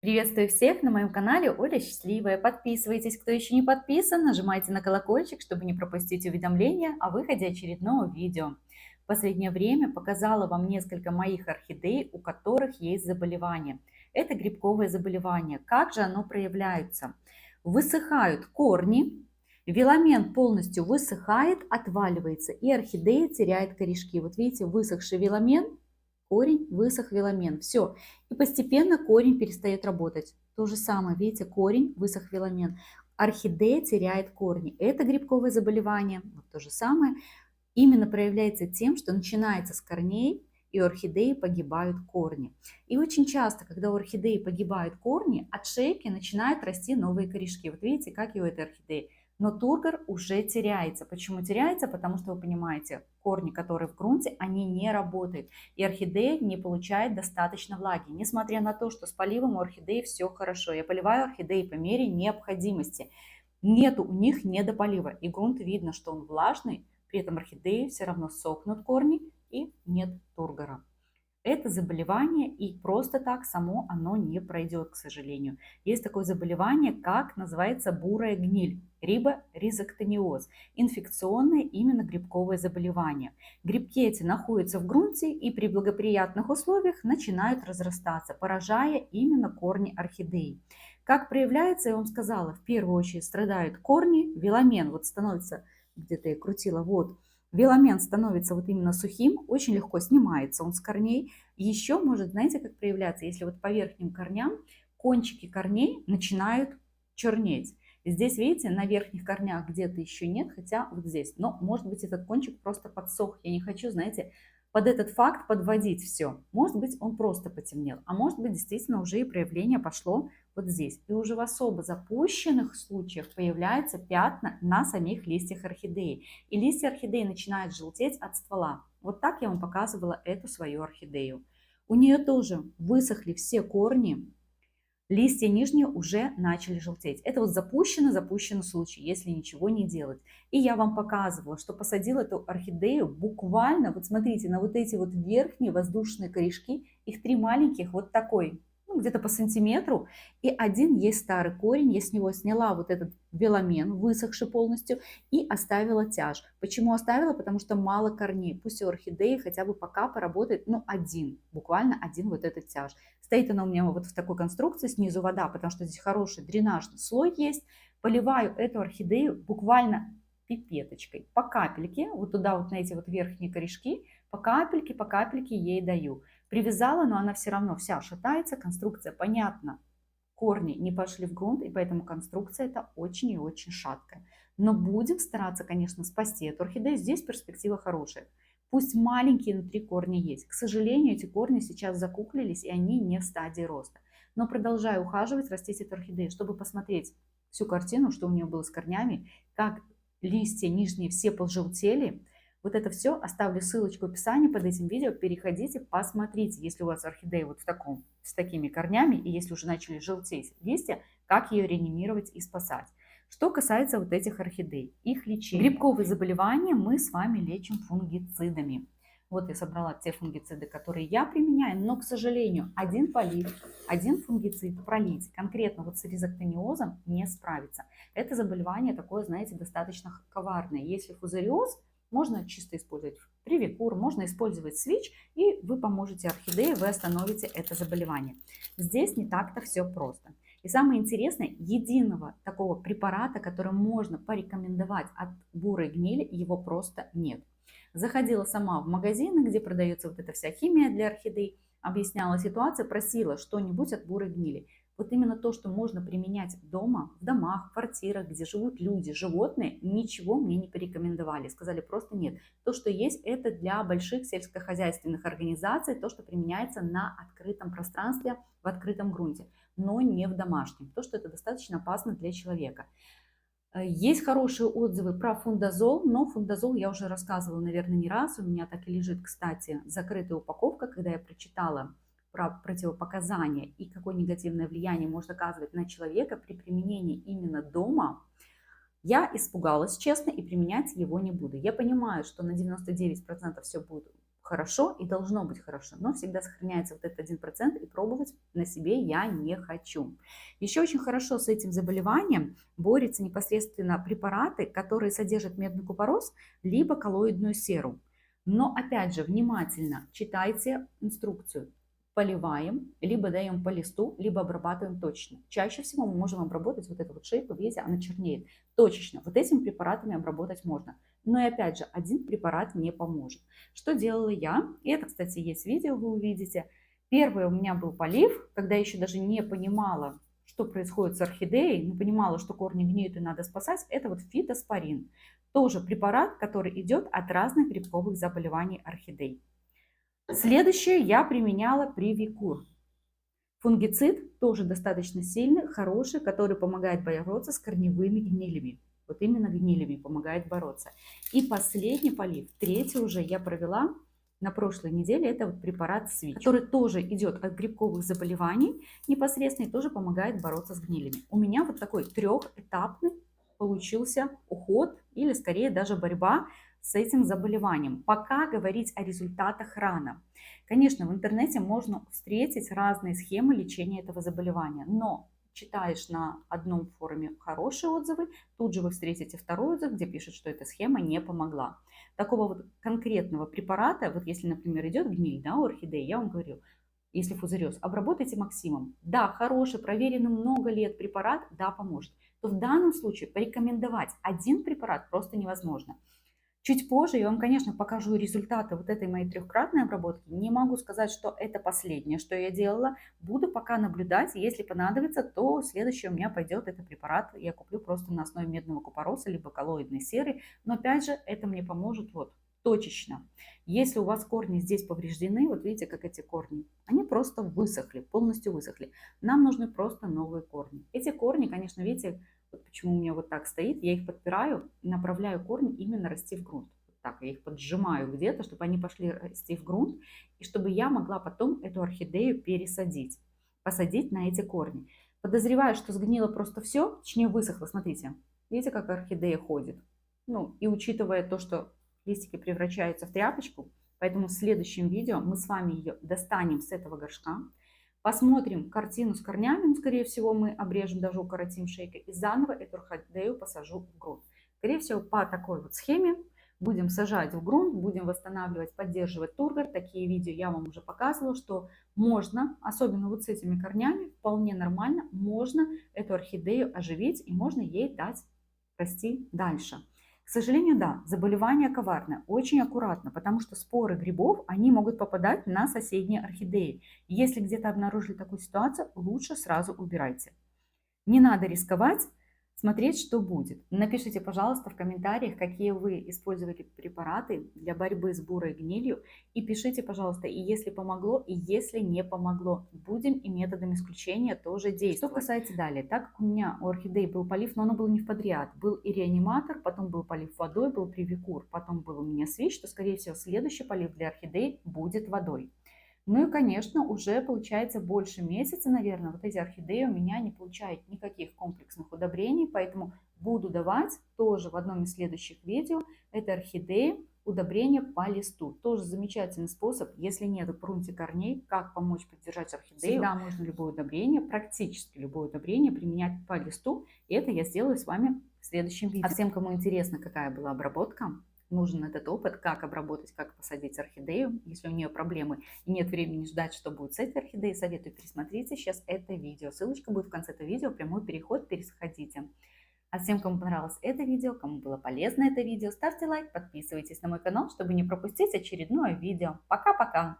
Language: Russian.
Приветствую всех на моем канале Оля Счастливая. Подписывайтесь, кто еще не подписан, нажимайте на колокольчик, чтобы не пропустить уведомления о выходе очередного видео. В последнее время показала вам несколько моих орхидей, у которых есть заболевание. Это грибковое заболевание. Как же оно проявляется? Высыхают корни, веломен полностью высыхает, отваливается, и орхидея теряет корешки. Вот видите, высохший веломен, корень, высох веломен. Все. И постепенно корень перестает работать. То же самое, видите, корень, высох веломен. Орхидея теряет корни. Это грибковое заболевание. Вот то же самое. Именно проявляется тем, что начинается с корней, и у орхидеи погибают корни. И очень часто, когда у орхидеи погибают корни, от шейки начинают расти новые корешки. Вот видите, как и у этой орхидеи. Но тургор уже теряется. Почему теряется? Потому что вы понимаете, корни, которые в грунте, они не работают. И орхидея не получает достаточно влаги. Несмотря на то, что с поливом у орхидеи все хорошо. Я поливаю орхидеи по мере необходимости. Нету у них недополива. И грунт видно, что он влажный. При этом орхидеи все равно сохнут корни и нет тургора. Это заболевание, и просто так само оно не пройдет, к сожалению. Есть такое заболевание, как называется бурая гниль, риборизоктониоз, инфекционное именно грибковое заболевание. Грибки эти находятся в грунте и при благоприятных условиях начинают разрастаться, поражая именно корни орхидеи. Как проявляется, я вам сказала, в первую очередь страдают корни, веломен вот становится, где-то я крутила, вот, веломен становится вот именно сухим, очень легко снимается он с корней. Еще может, знаете, как проявляться, если вот по верхним корням кончики корней начинают чернеть. Здесь, видите, на верхних корнях где-то еще нет, хотя вот здесь. Но, может быть, этот кончик просто подсох. Я не хочу, знаете, под этот факт подводить все. Может быть, он просто потемнел, а может быть, действительно уже и проявление пошло вот здесь. И уже в особо запущенных случаях появляются пятна на самих листьях орхидеи. И листья орхидеи начинают желтеть от ствола. Вот так я вам показывала эту свою орхидею. У нее тоже высохли все корни, листья нижние уже начали желтеть. Это вот запущенный случай, если ничего не делать. И я вам показывала, что посадила эту орхидею буквально, вот смотрите, на вот эти вот верхние воздушные корешки, их 3 маленьких, вот такой, ну, где-то по сантиметру, и один есть старый корень, я с него сняла вот этот веломен, высохший полностью, и оставила тяж. Почему оставила? Потому что мало корней. Пусть у орхидеи хотя бы пока поработает, ну, один, буквально один вот этот тяж. Стоит она у меня вот в такой конструкции, снизу вода, потому что здесь хороший дренажный слой есть. Поливаю эту орхидею буквально пипеточкой, по капельке, вот туда вот на эти вот верхние корешки, по капельке ей даю. Привязала, но она все равно вся шатается, конструкция понятна. Корни не пошли в грунт, и поэтому конструкция это очень и очень шаткая. Но будем стараться, конечно, спасти эту орхидею. Здесь перспектива хорошая. Пусть маленькие внутри корни есть. К сожалению, эти корни сейчас закуклились, и они не в стадии роста. Но продолжаю ухаживать, растить эту орхидею, чтобы посмотреть всю картину, что у нее было с корнями, как листья нижние все пожелтели. Вот это все оставлю ссылочку в описании под этим видео. Переходите, посмотрите, если у вас орхидея вот с такими корнями, и если уже начали желтеть листья, как ее реанимировать и спасать. Что касается вот этих орхидей, их лечения. Грибковые заболевания мы с вами лечим фунгицидами. Вот я собрала те фунгициды, которые я применяю, но, к сожалению, один полив, один фунгицид пролить конкретно вот с ризоктониозом не справится. Это заболевание такое, знаете, достаточно коварное. Если фузариоз, можно чисто использовать привикур, можно использовать свич, и вы поможете орхидее, вы остановите это заболевание. Здесь не так-то все просто. И самое интересное, единого такого препарата, который можно порекомендовать от бурой гнили, его просто нет. Заходила сама в магазины, где продается вот эта вся химия для орхидей, объясняла ситуацию, просила что-нибудь от бурой гнили. Вот именно то, что можно применять дома, в домах, в квартирах, где живут люди, животные, ничего мне не порекомендовали. Сказали просто нет. То, что есть, это для больших сельскохозяйственных организаций, то, что применяется на открытом пространстве, в открытом грунте, но не в домашнем. То, что это достаточно опасно для человека. Есть хорошие отзывы про фундазол, но фундазол я уже рассказывала, наверное, не раз. У меня так и лежит, кстати, закрытая упаковка, когда я прочитала про противопоказания и какое негативное влияние может оказывать на человека при применении именно дома, я испугалась, честно, и применять его не буду. Я понимаю, что на 99% все будет хорошо и должно быть хорошо, но всегда сохраняется вот этот 1%, и пробовать на себе я не хочу. Еще очень хорошо с этим заболеванием борются непосредственно препараты, которые содержат медный купорос, либо коллоидную серу. Но опять же, внимательно читайте инструкцию. Поливаем, либо даем по листу, либо обрабатываем точечно. Чаще всего мы можем обработать вот эту вот шейку, видите, она чернеет. Точечно. Вот этими препаратами обработать можно. Но и опять же, один препарат не поможет. Что делала я? И это, кстати, есть видео, вы увидите. Первый у меня был полив, когда я еще даже не понимала, что происходит с орхидеей, не понимала, что корни гниют и надо спасать. Это вот фитоспорин. Тоже препарат, который идет от разных грибковых заболеваний орхидей. Следующее я применяла Привикур. Фунгицид тоже достаточно сильный, хороший, который помогает бороться с корневыми гнилями. Вот именно гнилями помогает бороться. И последний полив, третий уже я провела на прошлой неделе, это вот препарат Switch, который тоже идет от грибковых заболеваний непосредственно и тоже помогает бороться с гнилями. У меня вот такой трехэтапный получился уход или скорее даже борьба с этим заболеванием. Пока говорить о результатах рано. Конечно, в интернете можно встретить разные схемы лечения этого заболевания, но читаешь на одном форуме хорошие отзывы, тут же вы встретите второй отзыв, где пишут, что эта схема не помогла. Такого вот конкретного препарата, вот если, например, идет гниль, да, у орхидеи, я вам говорю, если фузариоз, обработайте Максимом. Да, хороший, проверенный много лет препарат, да, поможет. То в данном случае порекомендовать один препарат просто невозможно. Чуть позже я вам, конечно, покажу результаты вот этой моей трехкратной обработки. Не могу сказать, что это последнее, что я делала. Буду пока наблюдать. Если понадобится, то следующее у меня пойдет это препарат. Я куплю просто на основе медного купороса, либо коллоидной серы. Но опять же, это мне поможет вот точечно. Если у вас корни здесь повреждены, вот видите, как эти корни, они просто высохли, полностью высохли. Нам нужны просто новые корни. Эти корни, конечно, видите, вот почему у меня вот так стоит, я их подпираю и направляю корни именно расти в грунт. Вот так, я их поджимаю где-то, чтобы они пошли расти в грунт, и чтобы я могла потом эту орхидею пересадить, посадить на эти корни. Подозреваю, что сгнило просто все, точнее высохло, смотрите. Видите, как орхидея ходит? Ну, и учитывая то, что листики превращаются в тряпочку, поэтому в следующем видео мы с вами ее достанем с этого горшка, посмотрим картину с корнями, ну, скорее всего, мы обрежем, даже укоротим шейкой, и заново эту орхидею посажу в грунт. Скорее всего, по такой вот схеме будем сажать в грунт, будем восстанавливать, поддерживать тургор. Такие видео я вам уже показывала, что можно, особенно вот с этими корнями, вполне нормально, можно эту орхидею оживить и можно ей дать расти дальше. К сожалению, да, заболевание коварное, очень аккуратно, потому что споры грибов, они могут попадать на соседние орхидеи. Если где-то обнаружили такую ситуацию, лучше сразу убирайте. Не надо рисковать, смотреть, что будет. Напишите, пожалуйста, в комментариях, какие вы использовали препараты для борьбы с бурой гнилью. И пишите, пожалуйста, и если помогло, и если не помогло. Будем и методом исключения тоже действовать. Что касается далее, так как у меня у орхидей был полив, но он был не в подряд. Был и реаниматор, потом был полив водой, был привикур, потом был у меня свич, то, скорее всего, следующий полив для орхидей будет водой. Ну и, конечно, уже получается больше месяца, наверное, вот эти орхидеи у меня не получают никаких комплексных удобрений, поэтому буду давать тоже в одном из следующих видео этой орхидеи удобрения по листу. Тоже замечательный способ, если нет в грунте корней, как помочь поддержать орхидею. Всегда можно любое удобрение, практически любое удобрение применять по листу, и это я сделаю с вами в следующем видео. А всем, кому интересно, какая была обработка, нужен этот опыт, как обработать, как посадить орхидею, если у нее проблемы и нет времени ждать, что будет с этой орхидеей, советую пересмотрите сейчас это видео. Ссылочка будет в конце этого видео, прямой переход, переходите. А всем, кому понравилось это видео, кому было полезно это видео, ставьте лайк, подписывайтесь на мой канал, чтобы не пропустить очередное видео. Пока-пока!